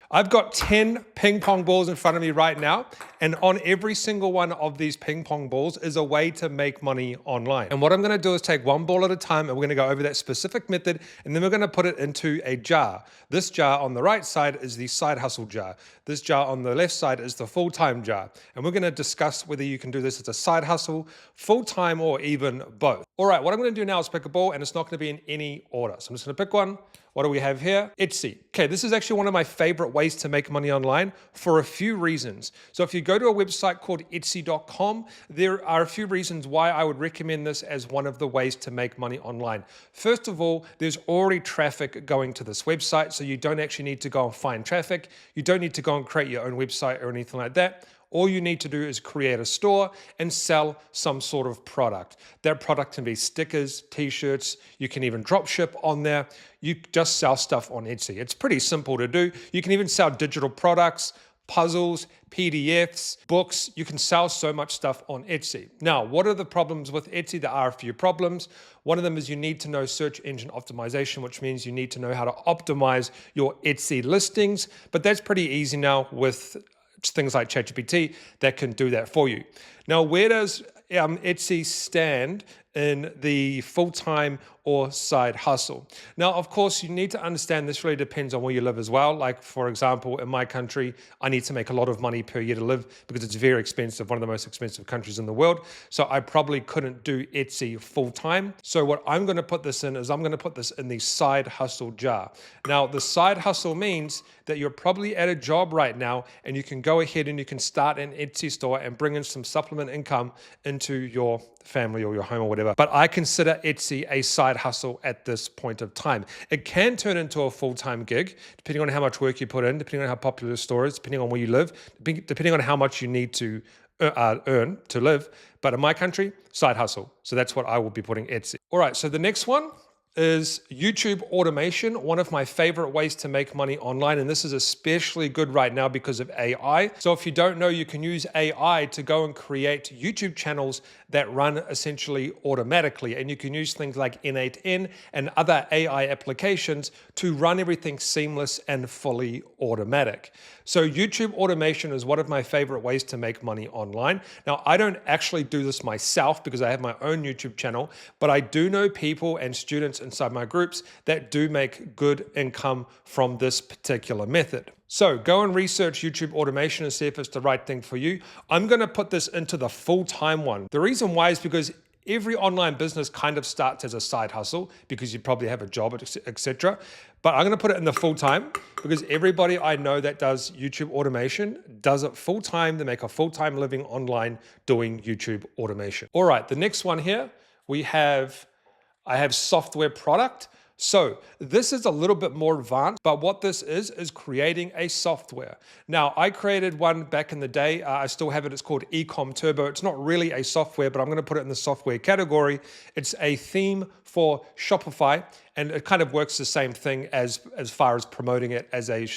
I've got 10 ping pong balls in front of me right now, and on every single one of these ping pong balls is a way to make money online. And what I'm gonna do is take one ball at a time, and we're gonna go over that specific method, and then we're gonna put it into a jar. This jar on the right side is the side hustle jar. This jar on the left side is the full-time jar. And we're gonna discuss whether you can do this as a side hustle, full-time, or even both. All right, what I'm gonna do now is pick a ball, and it's not gonna be in any order. So I'm just gonna pick one. What do we have here? Etsy. Okay, this is actually one of my favorite ways to make money online for a few reasons. So if you go to a website called Etsy.com, there are a few reasons why I would recommend this as one of the ways to make money online. First of all, there's already traffic going to this website, so you don't actually need to go and find traffic. You don't need to go and create your own website or anything like that. All you need to do is create a store and sell some sort of product. That product can be stickers, t-shirts, you can even drop ship on there. You just sell stuff on Etsy. It's pretty simple to do. You can even sell digital products, puzzles, PDFs, books. You can sell so much stuff on Etsy. Now, what are the problems with Etsy? There are a few problems. One of them is you need to know search engine optimization, which means you need to know how to optimize your Etsy listings, but that's pretty easy now with things like ChatGPT that can do that for you. Now, where does Etsy stand in the full-time or side hustle? Now, of course, you need to understand this really depends on where you live as well. Like, for example, in my country, I need to make a lot of money per year to live because it's very expensive, one of the most expensive countries in the world. So I probably couldn't do Etsy full-time. So what I'm going to put this in is I'm going to put this in the side hustle jar. Now, the side hustle means that you're probably at a job right now and you can go ahead and you can start an Etsy store and bring in some supplement income into your family or your home or whatever. But I consider Etsy a side hustle at this point of time. It can turn into a full-time gig, depending on how much work you put in, depending on how popular the store is, depending on where you live, depending on how much you need to earn to live. But in my country, side hustle. So that's what I will be putting Etsy. All right, so the next one is YouTube automation, one of my favorite ways to make money online. And this is especially good right now because of AI. So if you don't know, you can use AI to go and create YouTube channels that run essentially automatically. And you can use things like N8N and other AI applications to run everything seamless and fully automatic. So YouTube automation is one of my favorite ways to make money online. Now, I don't actually do this myself because I have my own YouTube channel, but I do know people and students inside my groups that do make good income from this particular method. So go and research YouTube automation and see if it's the right thing for you. I'm going to put this into the full-time one. The reason why is because every online business kind of starts as a side hustle because you probably have a job, etc. But I'm going to put it in the full-time because everybody I know that does YouTube automation does it full-time. They make a full-time living online doing YouTube automation. All right, the next one here, I have software product. So this is a little bit more advanced, but what this is creating a software. Now, I created one back in the day. I still have it. It's called Ecom Turbo. It's not really a software, but I'm going to put it in the software category. It's a theme for Shopify, and it kind of works the same thing as far as promoting it as a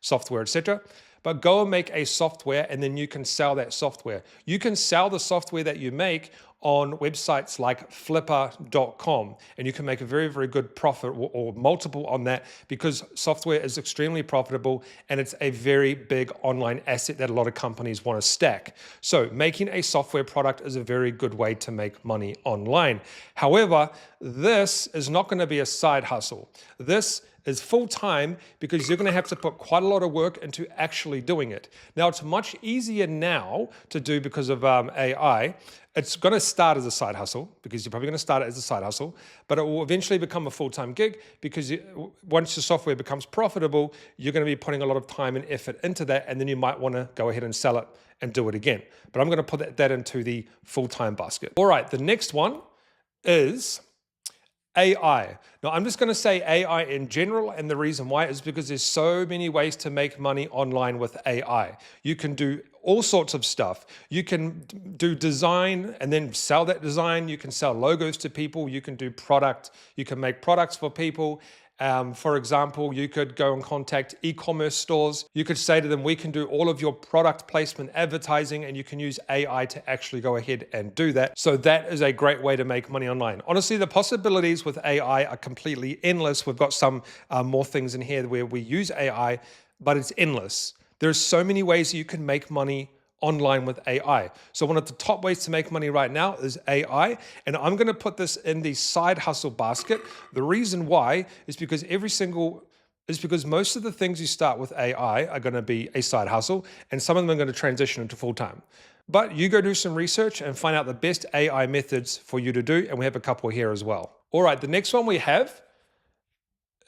software, etc. But go and make a software and then you can sell that software. You can sell the software that you make on websites like flipper.com, and you can make a very, very good profit or multiple on that because software is extremely profitable and it's a very big online asset that a lot of companies want to stack. So making a software product is a very good way to make money online. However, this is not going to be a side hustle. This is full-time because you're going to have to put quite a lot of work into actually doing it. Now, it's much easier now to do because of AI. It's going to start as a side hustle because you're probably going to start it as a side hustle, but it will eventually become a full-time gig because once your software becomes profitable, you're going to be putting a lot of time and effort into that, and then you might want to go ahead and sell it and do it again. But I'm going to put that into the full-time basket. All right, the next one is AI. Now, I'm just going to say AI in general, and the reason why is because there's so many ways to make money online with AI. You can do all sorts of stuff. You can do design and then sell that design. You can sell logos to people. You can do product. You can make products for people. For example, you could go and contact e-commerce stores. You could say to them, we can do all of your product placement advertising, and you can use AI to actually go ahead and do that. So that is a great way to make money online. Honestly, the possibilities with AI are completely endless. We've got some more things in here where we use AI, but it's endless. There's so many ways that you can make money online with AI. So one of the top ways to make money right now is AI, and I'm gonna put this in the side hustle basket. The reason why is because most of the things you start with AI are gonna be a side hustle, and some of them are gonna transition into full-time. But you go do some research and find out the best AI methods for you to do, and we have a couple here as well. All right, the next one we have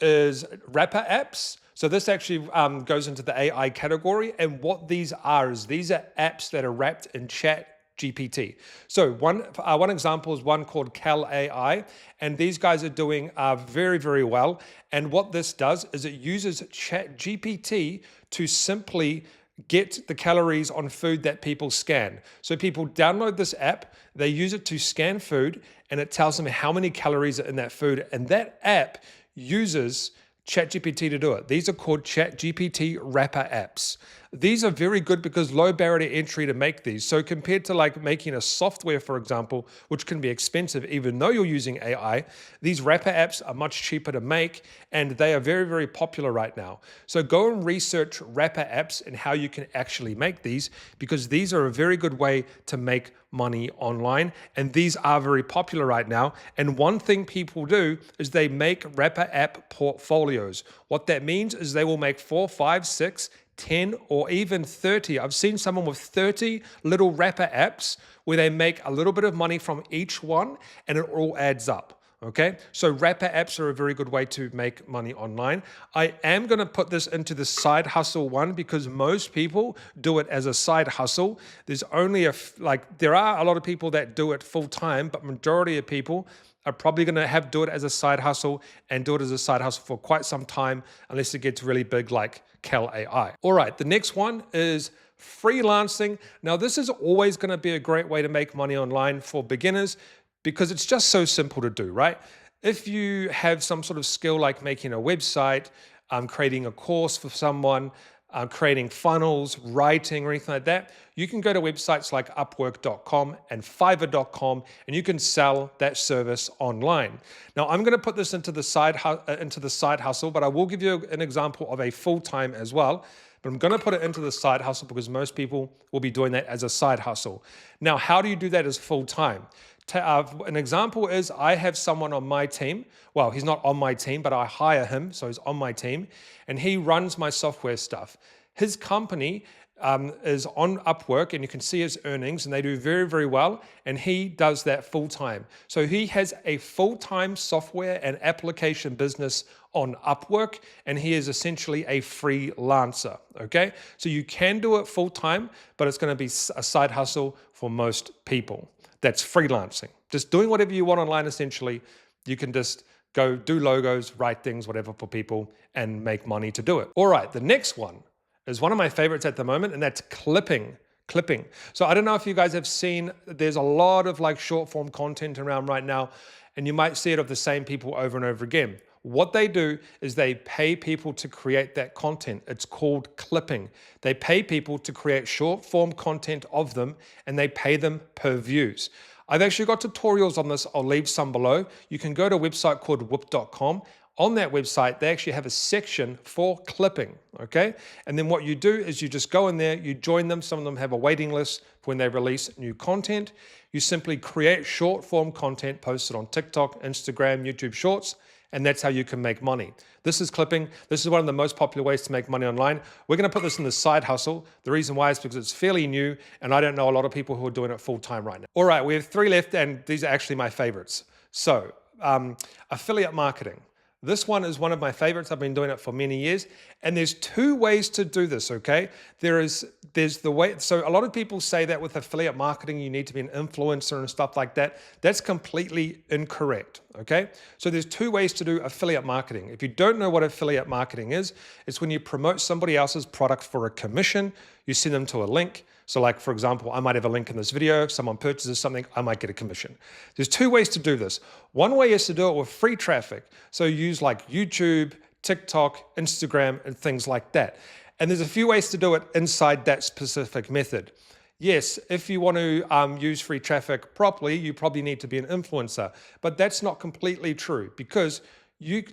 is wrapper apps. So this actually goes into the AI category, and what these are is these are apps that are wrapped in Chat GPT. So one example is one called Cal AI, and these guys are doing very, very well. And what this does is it uses Chat GPT to simply get the calories on food that people scan. So people download this app, they use it to scan food, and it tells them how many calories are in that food, and that app uses ChatGPT to do it. These are called ChatGPT wrapper apps. These are very good because low barrier to entry to make these. So compared to like making a software, for example, which can be expensive even though you're using AI, these wrapper apps are much cheaper to make and they are very, very popular right now. So go and research wrapper apps and how you can actually make these, because these are a very good way to make money online, and these are very popular right now. And one thing people do is they make wrapper app portfolios. What that means is they will make 4, 5, 6, 10, or even 30. I've seen someone with 30 little wrapper apps where they make a little bit of money from each one and it all adds up. Okay, so wrapper apps are a very good way to make money online. I am going to put this into the side hustle one because most people do it as a side hustle. There's only there are a lot of people that do it full time, but majority of people are probably going to do it as a side hustle and do it as a side hustle for quite some time, unless it gets really big like Cal AI. All right, the next one is freelancing. Now, this is always going to be a great way to make money online for beginners, because it's just so simple to do, right? If you have some sort of skill like making a website, creating a course for someone, creating funnels, writing, or anything like that, you can go to websites like Upwork.com and Fiverr.com, and you can sell that service online. Now, I'm going to put this into the side hustle, but I will give you an example of a full-time as well. But I'm going to put it into the side hustle because most people will be doing that as a side hustle. Now, how do you do that as full-time? An example is I have someone on my team. Well, he's not on my team, but I hire him, so he's on my team, and he runs my software stuff. His company is on Upwork, and you can see his earnings, and they do very, very well, and he does that full-time. So he has a full-time software and application business on Upwork, and he is essentially a freelancer, okay? So you can do it full-time, but it's going to be a side hustle for most people. That's freelancing. Just doing whatever you want online, essentially. You can just go do logos, write things, whatever for people, and make money to do it. All right, the next one is one of my favorites at the moment, and that's clipping. So I don't know if you guys have seen, there's a lot of like short form content around right now, and you might see it of the same people over and over again. What they do is they pay people to create that content. It's called clipping. They pay people to create short form content of them, and they pay them per views. I've actually got tutorials on this. I'll leave some below. You can go to a website called whoop.com. On that website, they actually have a section for clipping, okay? And then what you do is you just go in there, you join them. Some of them have a waiting list for when they release new content. You simply create short form content, post it on TikTok, Instagram, YouTube Shorts, and that's how you can make money. This is clipping. This is one of the most popular ways to make money online. We're going to put this in the side hustle. The reason why is because it's fairly new, and I don't know a lot of people who are doing it full time right now. All right, we have 3 left, and these are actually my favorites. So, affiliate marketing. This one is one of my favorites. I've been doing it for many years. And there's 2 ways to do this, okay? There's the way, so a lot of people say that with affiliate marketing, you need to be an influencer and stuff like that. That's completely incorrect, okay? So there's 2 ways to do affiliate marketing. If you don't know what affiliate marketing is, it's when you promote somebody else's product for a commission, you send them to a link. So like, for example, I might have a link in this video. If someone purchases something, I might get a commission. There's 2 ways to do this. One way is to do it with free traffic. So use like YouTube, TikTok, Instagram, and things like that. And there's a few ways to do it inside that specific method. Yes, if you want to use free traffic properly, you probably need to be an influencer. But that's not completely true, because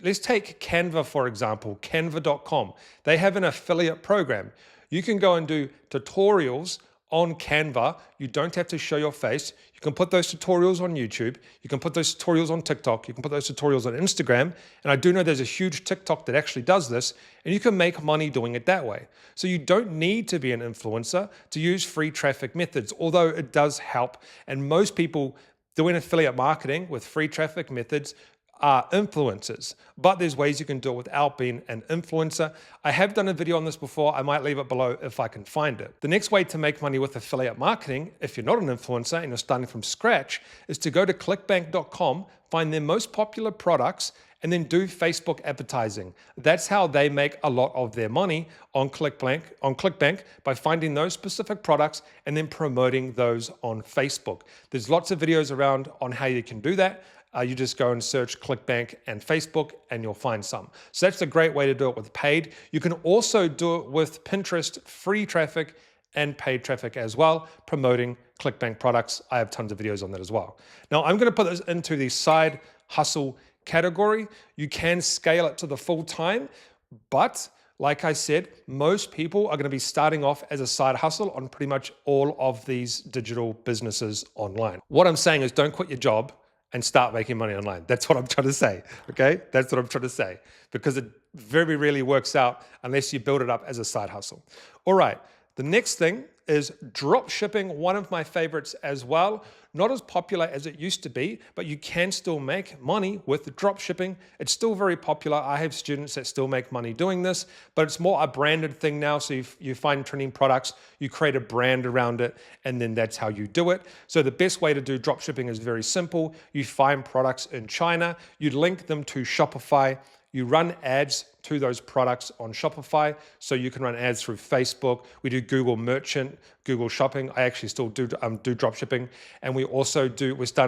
Let's take Canva, for example, canva.com. They have an affiliate program. You can go and do tutorials on Canva. You don't have to show your face. You can put those tutorials on YouTube. You can put those tutorials on TikTok. You can put those tutorials on Instagram. And I do know there's a huge TikTok that actually does this, and you can make money doing it that way. So you don't need to be an influencer to use free traffic methods, although it does help. And most people doing affiliate marketing with free traffic methods are influencers, but there's ways you can do it without being an influencer. I have done a video on this before. I might leave it below if I can find it. The next way to make money with affiliate marketing, if you're not an influencer and you're starting from scratch, is to go to clickbank.com, find their most popular products, and then do Facebook advertising. That's how they make a lot of their money on Clickbank by finding those specific products and then promoting those on Facebook. There's lots of videos around on how you can do that. You just go and search ClickBank and Facebook and you'll find some. So that's a great way to do it with paid. You can also do it with Pinterest, free traffic and paid traffic as well, promoting ClickBank products. I have tons of videos on that as well. Now I'm going to put this into the side hustle category. You can scale it to the full time, but like I said, most people are going to be starting off as a side hustle on pretty much all of these digital businesses online. What I'm saying is don't quit your job and start making money online. That's what I'm trying to say, okay? That's what I'm trying to say, because it very rarely works out unless you build it up as a side hustle. All right, the next thing is drop shipping, one of my favorites as well. Not as popular as it used to be, but you can still make money with drop shipping. It's still very popular. I have students that still make money doing this, but it's more a branded thing now. So you find trending products, you create a brand around it, and then that's how you do it. So the best way to do drop shipping is very simple. You find products in China, you link them to Shopify, you run ads to those products on Shopify, so you can run ads through Facebook. We do Google Merchant, Google Shopping. I actually still do drop shipping, and we're starting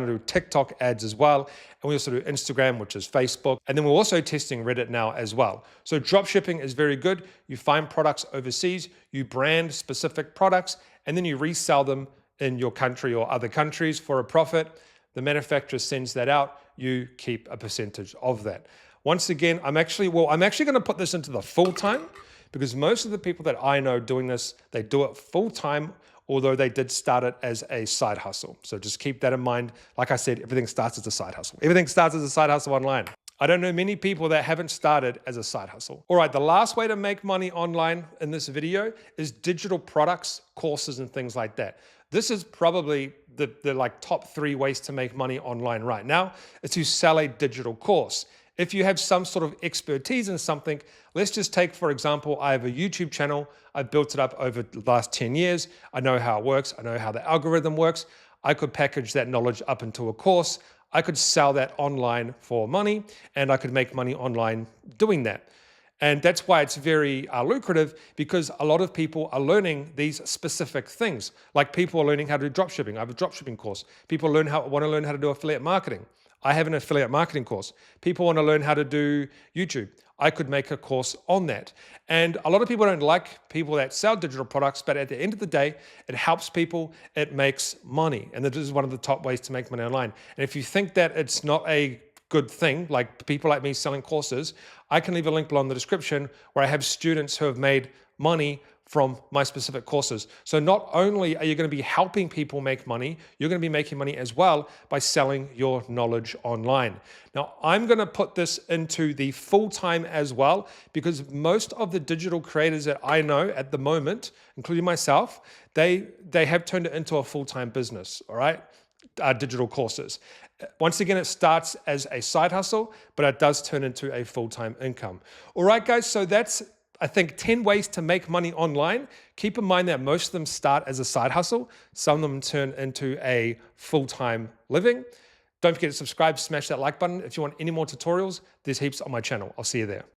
to do TikTok ads as well, and we also do Instagram, which is Facebook, and then we're also testing Reddit now as well. So drop shipping is very good. You find products overseas, you brand specific products, and then you resell them in your country or other countries for a profit. The manufacturer sends that out. You keep a percentage of that. Once again, I'm actually going to put this into the full time, because most of the people that I know doing this, they do it full time, although they did start it as a side hustle. So just keep that in mind. Like I said, everything starts as a side hustle. Everything starts as a side hustle online. I don't know many people that haven't started as a side hustle. All right, the last way to make money online in this video is digital products, courses, and things like that. This is probably the like top 3 ways to make money online right now, is to sell a digital course. If you have some sort of expertise in something, let's just take, for example, I have a YouTube channel. I've built it up over the last 10 years. I know how it works. I know how the algorithm works. I could package that knowledge up into a course. I could sell that online for money, and I could make money online doing that. And that's why it's very lucrative, because a lot of people are learning these specific things. Like people are learning how to do dropshipping. I have a dropshipping course. People want to learn how to do affiliate marketing. I have an affiliate marketing course. People want to learn how to do YouTube. I could make a course on that. And a lot of people don't like people that sell digital products, but at the end of the day, it helps people, it makes money. And this is one of the top ways to make money online. And if you think that it's not a good thing, like people like me selling courses, I can leave a link below in the description where I have students who have made money from my specific courses. So not only are you going to be helping people make money, you're going to be making money as well by selling your knowledge online. Now, I'm going to put this into the full-time as well, because most of the digital creators that I know at the moment, including myself, they have turned it into a full-time business, all right? Digital courses. Once again, it starts as a side hustle, but it does turn into a full-time income. All right, guys, so that's, I think, 10 ways to make money online. Keep in mind that most of them start as a side hustle. Some of them turn into a full-time living. Don't forget to subscribe, smash that like button. If you want any more tutorials, there's heaps on my channel. I'll see you there.